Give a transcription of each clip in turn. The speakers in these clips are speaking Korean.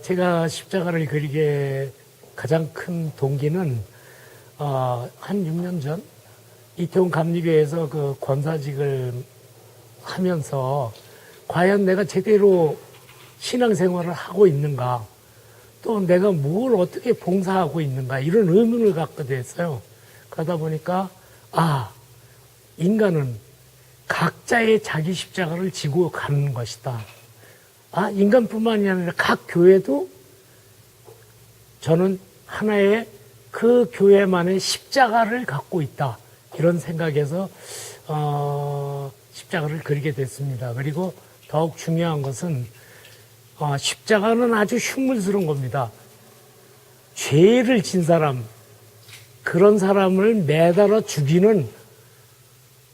제가 십자가를 그리게 가장 큰 동기는, 한 6년 전, 이태원 감리교에서 그 권사직을 하면서, 과연 내가 제대로 신앙생활을 하고 있는가, 또 내가 뭘 어떻게 봉사하고 있는가, 이런 의문을 갖게 됐어요. 그러다 보니까, 인간은 각자의 자기 십자가를 지고 가는 것이다. 인간뿐만이 아니라 각 교회도 저는 하나의 그 교회만의 십자가를 갖고 있다. 이런 생각에서 십자가를 그리게 됐습니다. 그리고 더욱 중요한 것은 십자가는 아주 흉물스러운 겁니다. 죄를 진 사람, 그런 사람을 매달아 죽이는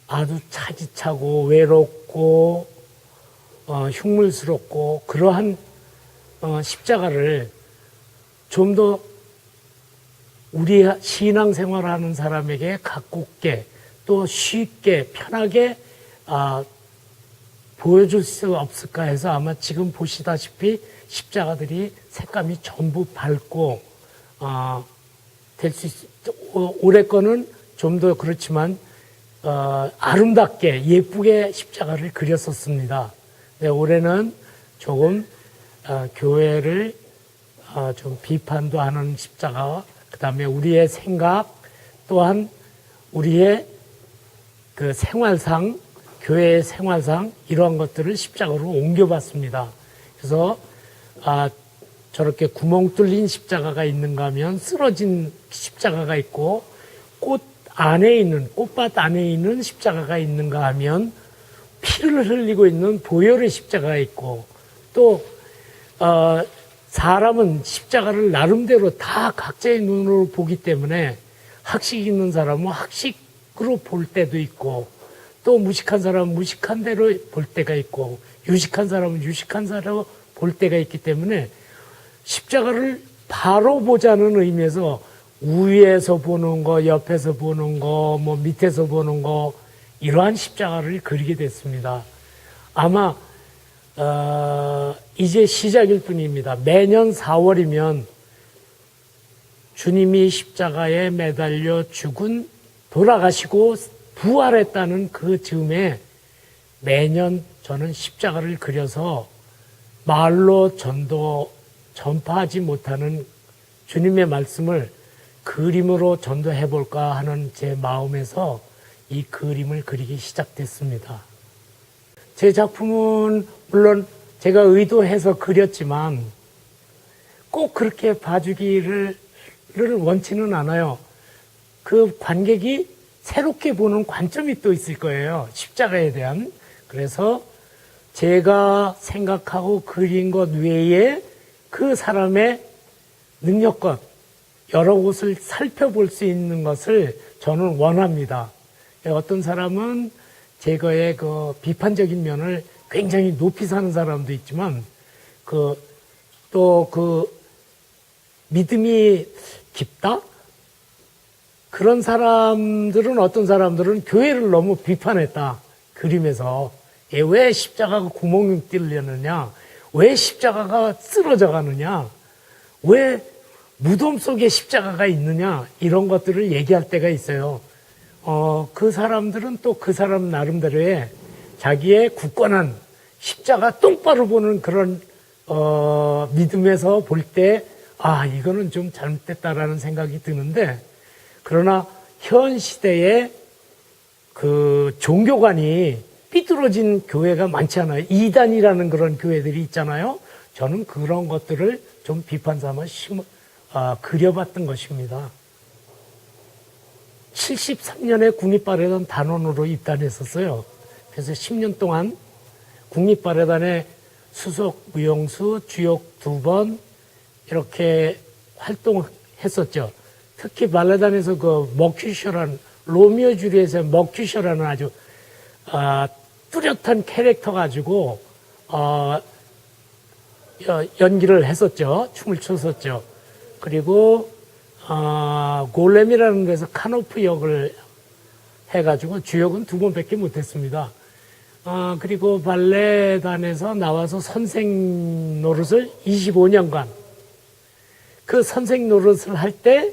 아주 차지차고 외롭고 흉물스럽고 그러한 십자가를 좀 더 우리 신앙생활하는 사람에게 가깝게 또 쉽게 편하게 보여줄 수 없을까 해서 아마 지금 보시다시피 십자가들이 색감이 전부 밝고 될 수 올해 거는 좀 더 그렇지만 아름답게 예쁘게 십자가를 그렸었습니다. 네, 올해는 조금 교회를 좀 비판도 하는 십자가, 그 다음에 우리의 생각 또한 우리의 그 생활상, 교회의 생활상 이러한 것들을 십자가로 옮겨봤습니다. 그래서 저렇게 구멍 뚫린 십자가가 있는가 하면 쓰러진 십자가가 있고 꽃밭 안에 있는 십자가가 있는가 하면 피를 흘리고 있는 보혈의 십자가가 있고 또 사람은 십자가를 나름대로 다 각자의 눈으로 보기 때문에 학식 있는 사람은 학식으로 볼 때도 있고 또 무식한 사람은 무식한 대로 볼 때가 있고 유식한 사람은 유식한 사람으로 볼 때가 있기 때문에 십자가를 바로 보자는 의미에서 위에서 보는 거, 옆에서 보는 거, 뭐 밑에서 보는 거 이러한 십자가를 그리게 됐습니다. 아마 이제 시작일 뿐입니다. 매년 4월이면 주님이 십자가에 매달려 돌아가시고 부활했다는 그 즈음에 매년 저는 십자가를 그려서 말로 전파하지 못하는 주님의 말씀을 그림으로 전도해볼까 하는 제 마음에서 이 그림을 그리기 시작됐습니다. 제 작품은 물론 제가 의도해서 그렸지만 꼭 그렇게 봐주기를 원치는 않아요. 그 관객이 새롭게 보는 관점이 또 있을 거예요. 십자가에 대한. 그래서 제가 생각하고 그린 것 외에 그 사람의 능력껏 여러 곳을 살펴볼 수 있는 것을 저는 원합니다. 어떤 사람은 제거의 그 비판적인 면을 굉장히 높이 사는 사람도 있지만 또 믿음이 깊다? 그런 사람들은 어떤 사람들은 교회를 너무 비판했다. 그림에서. 왜 십자가가 구멍이 뚫리느냐? 왜 십자가가 쓰러져 가느냐? 왜 무덤 속에 십자가가 있느냐? 이런 것들을 얘기할 때가 있어요. 그 사람들은 또 그 사람 나름대로의 자기의 굳건한 십자가 똑바로 보는 그런 믿음에서 볼 때 이거는 좀 잘못됐다라는 생각이 드는데 그러나 현 시대에 그 종교관이 삐뚤어진 교회가 많지 않아요. 이단이라는 그런 교회들이 있잖아요. 저는 그런 것들을 좀 비판 삼아 그려봤던 것입니다. 73년에 국립발레단 단원으로 입단했었어요. 그래서 10년 동안 국립발레단의 수석 무용수, 주역 2번 이렇게 활동했었죠. 특히 발레단에서 그 로미오 줄리엣의 머큐셔라는 아주 뚜렷한 캐릭터 가지고 연기를 했었죠. 춤을 췄었죠. 그리고 골렘이라는 데서 카노프 역을 해가지고 주역은 2번밖에 못했습니다. 그리고 발레단에서 나와서 선생 노릇을 25년간 그 선생 노릇을 할 때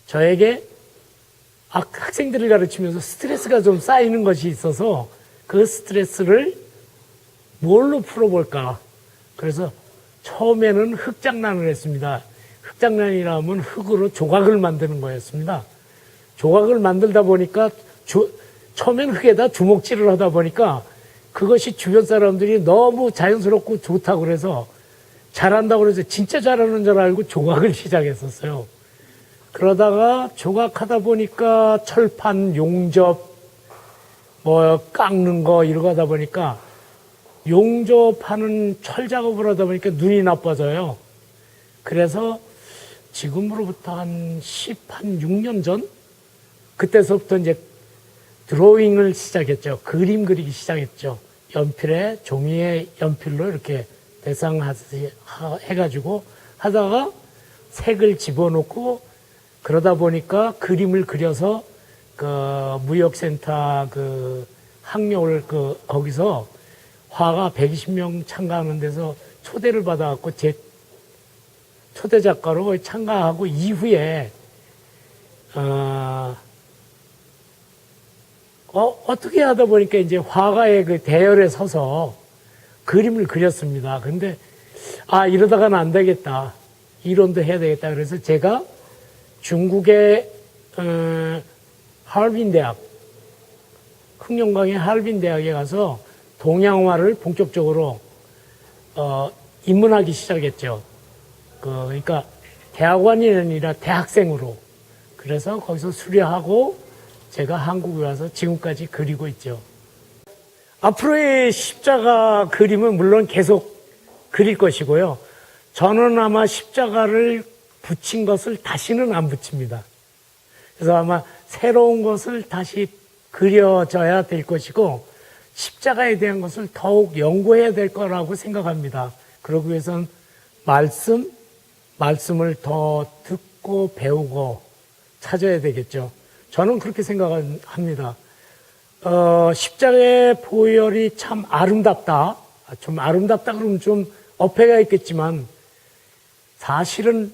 저에게 학생들을 가르치면서 스트레스가 좀 쌓이는 것이 있어서 그 스트레스를 뭘로 풀어볼까. 그래서 처음에는 흙장난을 했습니다. 흙장난이라면 흙으로 조각을 만드는 거였습니다. 조각을 만들다 보니까 처음엔 흙에다 주먹질을 하다 보니까 그것이 주변 사람들이 너무 자연스럽고 좋다고 그래서 잘한다고 그래서 진짜 잘하는 줄 알고 조각을 시작했었어요. 그러다가 조각하다 보니까 철판, 용접, 깎는 거 이러고 하다 보니까 용접하는 철 작업을 하다 보니까 눈이 나빠져요. 그래서 지금으로부터 한 6년 전? 그때서부터 이제 드로잉을 시작했죠. 그림 그리기 시작했죠. 연필에, 종이에 연필로 이렇게 해가지고 하다가 색을 집어넣고 그러다 보니까 그림을 그려서 무역센터 학력을 거기서 화가 120명 참가하는 데서 초대를 받아갖고 제 초대 작가로 참가하고 이후에 어떻게 하다 보니까 이제 화가의 그 대열에 서서 그림을 그렸습니다. 근데 이러다가는 안 되겠다. 이론도 해야 되겠다. 그래서 제가 중국의 하얼빈 대학, 흑룡강의 하얼빈 대학에 가서 동양화를 본격적으로 입문하기 시작했죠. 그러니까 대학원이 아니라 대학생으로. 그래서 거기서 수료하고 제가 한국에 와서 지금까지 그리고 있죠. 앞으로의 십자가 그림은 물론 계속 그릴 것이고요. 저는 아마 십자가를 붙인 것을 다시는 안 붙입니다. 그래서 아마 새로운 것을 다시 그려져야 될 것이고 십자가에 대한 것을 더욱 연구해야 될 거라고 생각합니다. 그러기 위해서는 말씀을 더 듣고 배우고 찾아야 되겠죠. 저는 그렇게 생각합니다. 십자가의 보혈이 참 아름답다. 좀 아름답다 그러면 좀 어폐가 있겠지만 사실은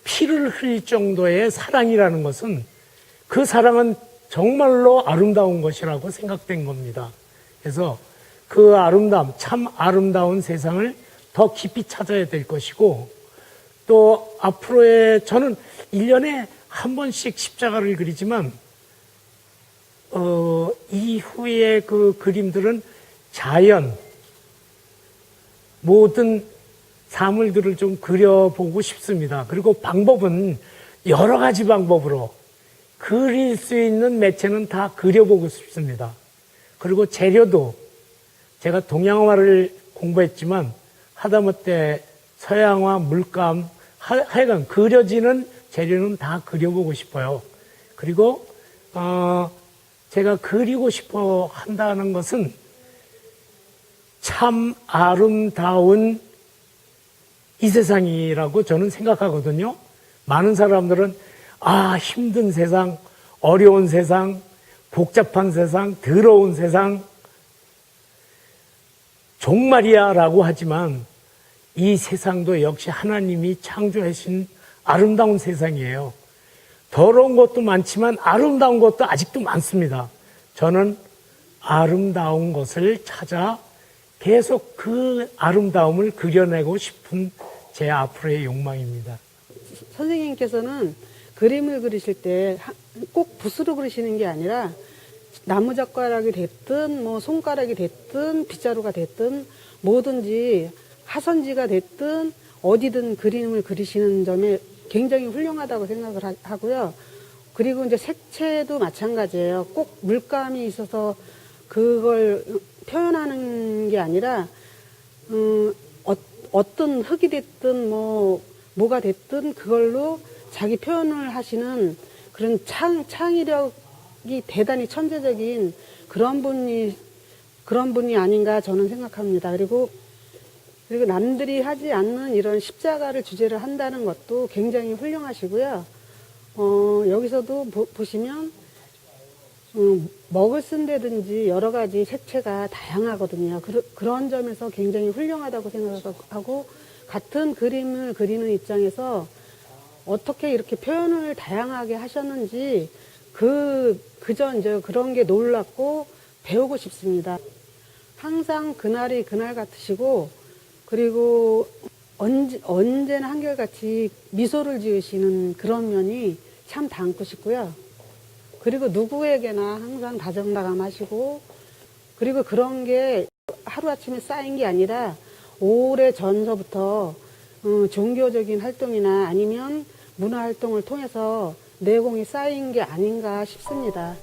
피를 흘릴 정도의 사랑이라는 것은 그 사랑은 정말로 아름다운 것이라고 생각된 겁니다. 그래서 그 참 아름다운 세상을 더 깊이 찾아야 될 것이고 또 앞으로의 저는 1년에 한 번씩 십자가를 그리지만 이후에 그 그림들은 자연 모든 사물들을 좀 그려보고 싶습니다. 그리고 방법은 여러 가지 방법으로 그릴 수 있는 매체는 다 그려보고 싶습니다. 그리고 재료도 제가 동양화를 공부했지만 하다못해 서양화, 물감, 하여간 그려지는 재료는 다 그려보고 싶어요. 그리고 제가 그리고 싶어 한다는 것은 참 아름다운 이 세상이라고 저는 생각하거든요. 많은 사람들은 힘든 세상, 어려운 세상, 복잡한 세상, 더러운 세상, 종말이야 라고 하지만 이 세상도 역시 하나님이 창조하신 아름다운 세상이에요. 더러운 것도 많지만 아름다운 것도 아직도 많습니다. 저는 아름다운 것을 찾아 계속 그 아름다움을 그려내고 싶은 제 앞으로의 욕망입니다. 선생님께서는 그림을 그리실 때 꼭 붓으로 그리시는 게 아니라 나무젓가락이 됐든 손가락이 됐든 빗자루가 됐든 뭐든지 하선지가 됐든 어디든 그림을 그리시는 점에 굉장히 훌륭하다고 생각을 하고요. 그리고 이제 색채도 마찬가지예요. 꼭 물감이 있어서 그걸 표현하는 게 아니라 어떤 흙이 됐든 뭐가 됐든 그걸로 자기 표현을 하시는 그런 창의력이 대단히 천재적인 그런 분이 아닌가 저는 생각합니다. 그리고 남들이 하지 않는 이런 십자가를 주제를 한다는 것도 굉장히 훌륭하시고요. 여기서도 보시면 먹을 쓴다든지 여러 가지 색채가 다양하거든요. 그런 점에서 굉장히 훌륭하다고 생각하고, 같은 그림을 그리는 입장에서 어떻게 이렇게 표현을 다양하게 하셨는지 그저 이제 그런 게 놀랍고 배우고 싶습니다. 항상 그날이 그날 같으시고, 그리고 언제나 한결같이 미소를 지으시는 그런 면이 참 닮고 싶고요. 그리고 누구에게나 항상 다정다감하시고, 그리고 그런 게 하루아침에 쌓인 게 아니라 오래 전서부터 종교적인 활동이나 아니면 문화 활동을 통해서 내공이 쌓인 게 아닌가 싶습니다.